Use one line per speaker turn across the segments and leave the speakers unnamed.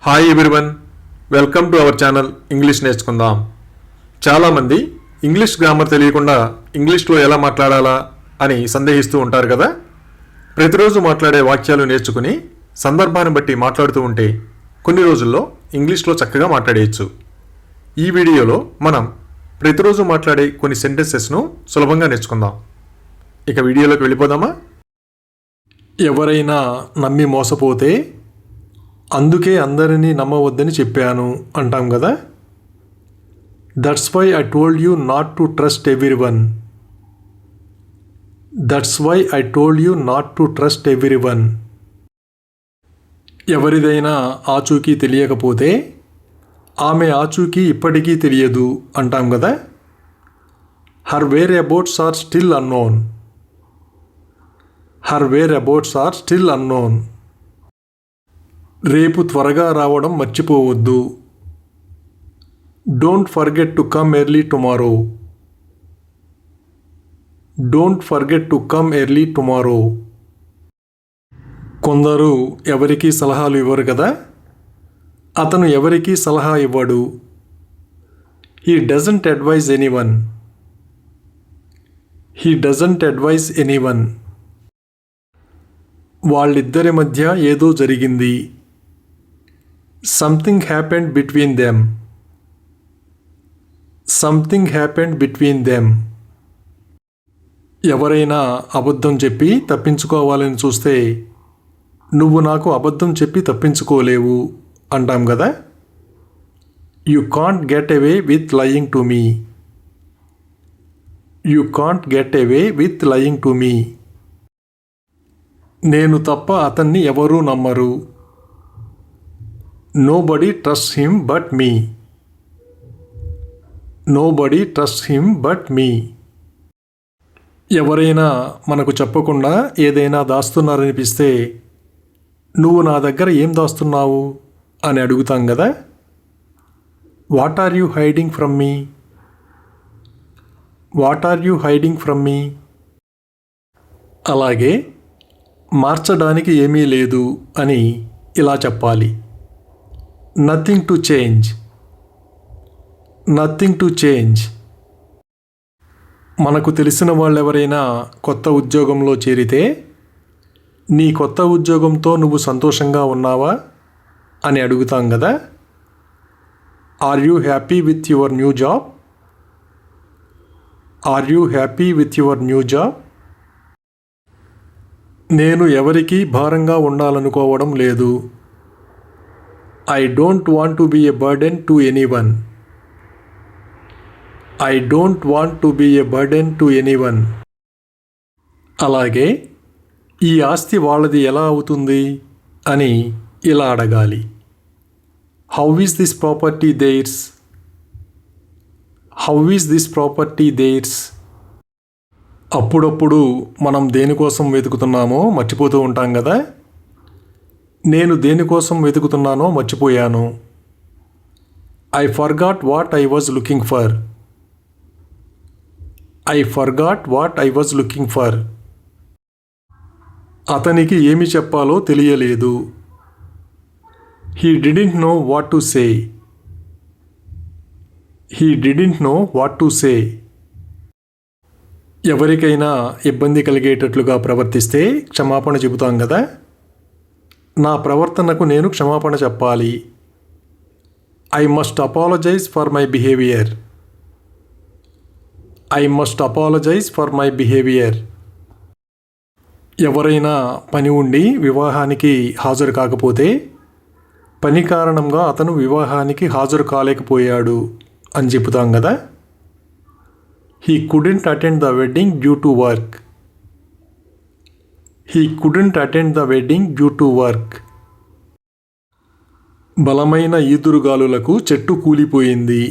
Hi everyone, welcome to our channel English నేర్చుకుందాం. చాలామంది English grammar తెలియకుండా ఇంగ్లీష్లో ఎలా మాట్లాడాలా అని సందేహిస్తూ ఉంటారు కదా. ప్రతిరోజు మాట్లాడే వాక్యాలు నేర్చుకుని సందర్భాన్ని బట్టి మాట్లాడుతూ ఉంటే కొన్ని రోజుల్లో ఇంగ్లీష్లో చక్కగా మాట్లాడేయచ్చు. ఈ వీడియోలో మనం ప్రతిరోజు మాట్లాడే కొన్ని సెంటెన్సెస్ను సులభంగా నేర్చుకుందాం. ఇక వీడియోలోకి వెళ్ళిపోదామా? ఎవరైనా నమ్మి మోసపోతే అందుకే అందరినీ నమ్మవద్దని చెప్పాను అంటాం కదా. That's why I told you not to trust everyone. That's why I told you not to trust everyone. ఎవరిదైనా ఆచూకీ తెలియకపోతే ఆమె ఆచూకీ ఇప్పటికీ తెలియదు అంటాం కదా. Her whereabouts are still unknown. Her whereabouts are still unknown. రేపు త్వరగా రావడం మర్చిపోవద్దు. Don't forget to come early tomorrow. Don't forget to come early tomorrow. కొందరు ఎవరికీ సలహాలు ఇవ్వరు కదా. అతను ఎవరికీ సలహా ఇవ్వడు. He doesn't advise anyone. He doesn't advise anyone. వాళ్ళిద్దరి మధ్య ఏదో జరిగింది. Something happened between them. Something happened between them. ఎవరైనా అబద్ధం చెప్పి తప్పించుకోవాలని చూస్తే నువ్వు నాకు అబద్ధం చెప్పి తప్పించుకోలేవు అంటాం కదా. You can't get away with lying to me. You can't get away with lying to me. నేను తప్ప అతన్ని ఎవరూ నమ్మరు. Nobody trusts him but me. Nobody trusts him but me. ఎవరైనా మనకు చెప్పకుండా ఏదైనా దాస్తున్నారనిపిస్తే నువ్వు నా దగ్గర ఏం దాస్తున్నావు అని అడుగుతాం కదా. What are you hiding from me? What are you hiding from me? అలాగే మార్చడానికి ఏమీ లేదు అని ఇలా చెప్పాలి. Nothing to change. Nothing to change. మనకు తెలిసిన వాళ్ళెవరైనా కొత్త ఉద్యోగంలో చేరితే నీ కొత్త ఉద్యోగంతో నువ్వు సంతోషంగా ఉన్నావా అని అడుగుతాం కదా. Are you happy with your new job? Are you happy with your new job? నేను ఎవరికీ భారంగా ఉండాలనుకోవడం లేదు. I don't want to be a burden to anyone. I don't want to be a burden to anyone. అలాగే ఈ ఆస్తి వాళ్ళది ఎలా అవుతుంది అని ఇలా అడగాలి. How is this property theirs? How is this property theirs? అప్పుడప్పుడు మనం దేనికోసం వెతుకుతున్నామో మర్చిపోతూ ఉంటాం కదా. నేను దేనికోసం వెతుకుతున్నానో మర్చిపోయాను. I forgot what I was looking for. I forgot what I was looking for. అతనికి ఏమి చెప్పాలో తెలియలేదు. He didn't know what to say. He didn't know what to say. ఎవరికైనా ఇబ్బంది కలిగేటట్లుగా ప్రవర్తిస్తే క్షమాపణ చెబుతాం కదా. నా ప్రవర్తనకు నేను క్షమాపణ చెప్పాలి. I must apologise for my behaviour. I must apologise for my behaviour. ఎవరైనా పని ఉండి వివాహానికి హాజరు కాకపోతే పని కారణంగా అతను వివాహానికి హాజరు కాలేకపోయాడు అని చెబుతాం కదా. He couldn't attend the wedding due to work. He couldn't attend the wedding due to work. బలమైన ఈదురుగాలులకు చెట్టు కూలిపోయింది.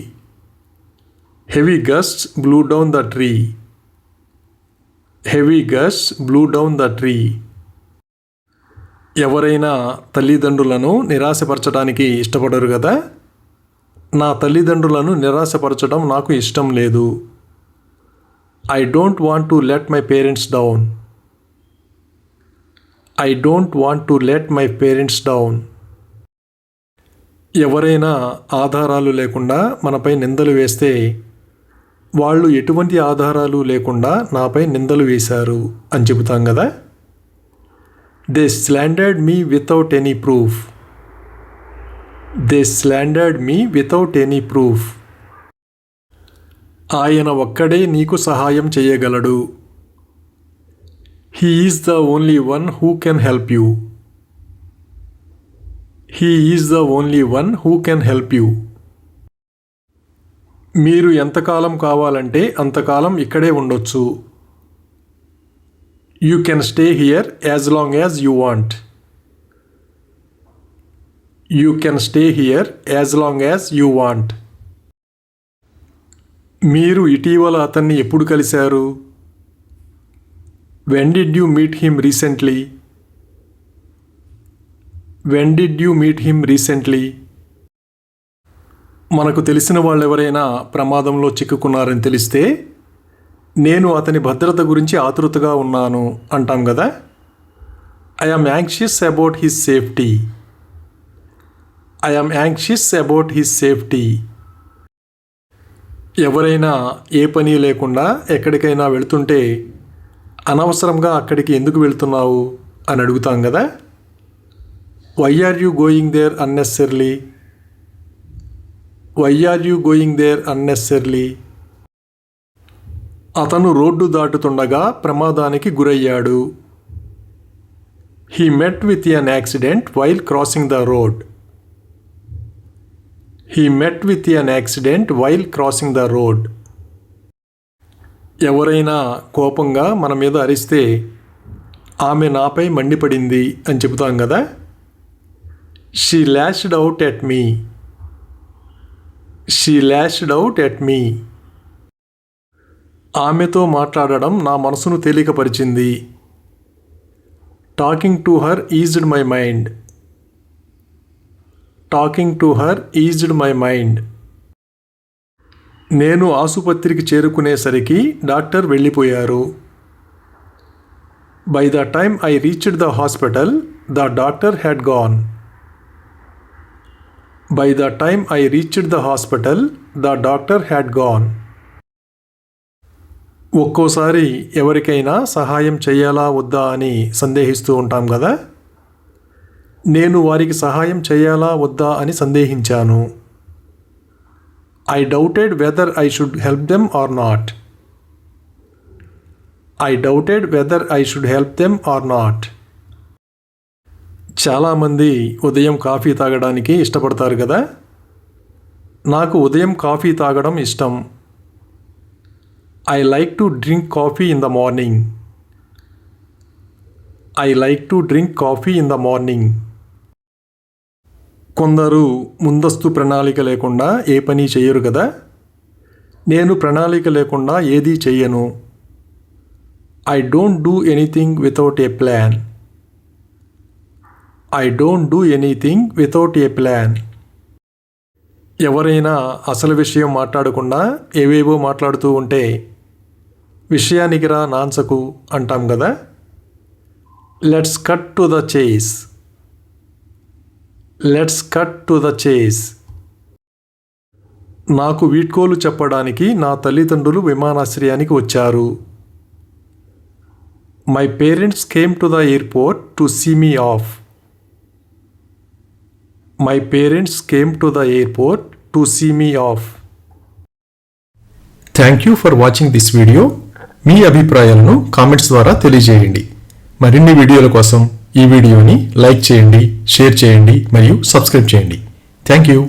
Heavy gusts blew down the tree. Heavy gusts blew down the tree. ఎవరైనా తల్లిదండ్రులను నిరాశపరచడానికి ఇష్టపడరు కదా. నా తల్లిదండ్రులను నిరాశపరచడం నాకు ఇష్టం లేదు. I don't want to let my parents down. I don't want to let my parents down. ఎవరైనా ఆధారాలు లేకుండా మనపై నిందలు వేస్తే వాళ్ళు ఎటువంటి ఆధారాలు లేకుండా నాపై నిందలు వేశారు అని చెబుతాం కదా. They slandered me without any proof. They slandered me without any proof. ఆయన ఒక్కడే నీకు సహాయం చేయగలడు. He is the only one who can help you. He is the only one who can help you. మీరు ఎంతకాలం కావాలంటే అంతకాలం ఇక్కడే ఉండొచ్చు. You can stay here as long as you want. You can stay here as long as you want. మీరు ఇటీవల అతన్ని ఎప్పుడు కలిశారు? When did you meet him recently? When did you meet him recently? మనకు తెలిసిన వాళ్ళెవరైనా ప్రమాదంలో చిక్కుకున్నారని తెలిస్తే నేను అతని భద్రత గురించి ఆతృతగా ఉన్నాను అంటాం కదా. I am anxious about his safety. I am anxious about his safety. ఎవరైనా ఏ పని లేకుండా ఎక్కడికైనా వెళుతుంటే అనవసరంగా అక్కడికి ఎందుకు వెళ్తున్నావు అని అడుగుతాం కదా. Why are you going there unnecessarily? Why are you going there unnecessarily? అతను రోడ్డు దాటుతుండగా ప్రమాదానికి గురయ్యాడు. He met with an accident while crossing the road. He met with an accident while crossing the road. ఎవరైనా కోపంగా మన మీద అరిస్తే ఆమె నాపై మండిపడింది అని చెబుతాం కదా. She lashed out at me. She lashed out at me. ఆమెతో మాట్లాడడం నా మనసును తేలికపరిచింది. Talking to her eased my mind. Talking to her eased my mind. నేను ఆసుపత్రికి చేరుకునేసరికి డాక్టర్ వెళ్ళిపోయారు. By the time I reached the hospital the doctor had gone. By the time I reached the hospital the doctor had gone. ఒక్కోసారి ఎవరికైనా సహాయం చేయాలా వద్దా అని సందేహిస్తూ ఉంటాం కదా. నేను వారికి సహాయం చేయాలా వద్దా అని సందేహించాను. I doubted whether I should help them or not. I doubted whether I should help them or not. చాలామంది ఉదయం కాఫీ తాగడానికి ఇష్టపడతారు కదా. నాకు ఉదయం కాఫీ తాగడం ఇష్టం. I like to drink coffee in the morning. I like to drink coffee in the morning. కొందరు ముందస్తు ప్రణాళిక లేకుండా ఏ పని చెయ్యరు కదా. నేను ప్రణాళిక లేకుండా ఏదీ చెయ్యను. I don't do anything without a plan. I don't do anything without a plan. ఎవరైనా అసలు విషయం మాట్లాడకుండా ఏవేవో మాట్లాడుతూ ఉంటే విషయానికి రా నాన్సకు అంటాం కదా. Let's cut to the chase. Let's cut to the chase. నాకు వీడ్కోలు చెప్పడానికి నా తల్లిదండ్రులు విమానాశ్రయానికి వచ్చారు. My parents came to the airport to see me off. My parents came to the airport to see me off. Thank you for watching this video. మీ అభిప్రాయాలను comments ద్వారా తెలియజేయండి. మరిన్ని వీడియోల కోసం ఈ వీడియోని లైక్ చేయండి, షేర్ చేయండి మరియు సబ్స్క్రైబ్ చేయండి. Thank you.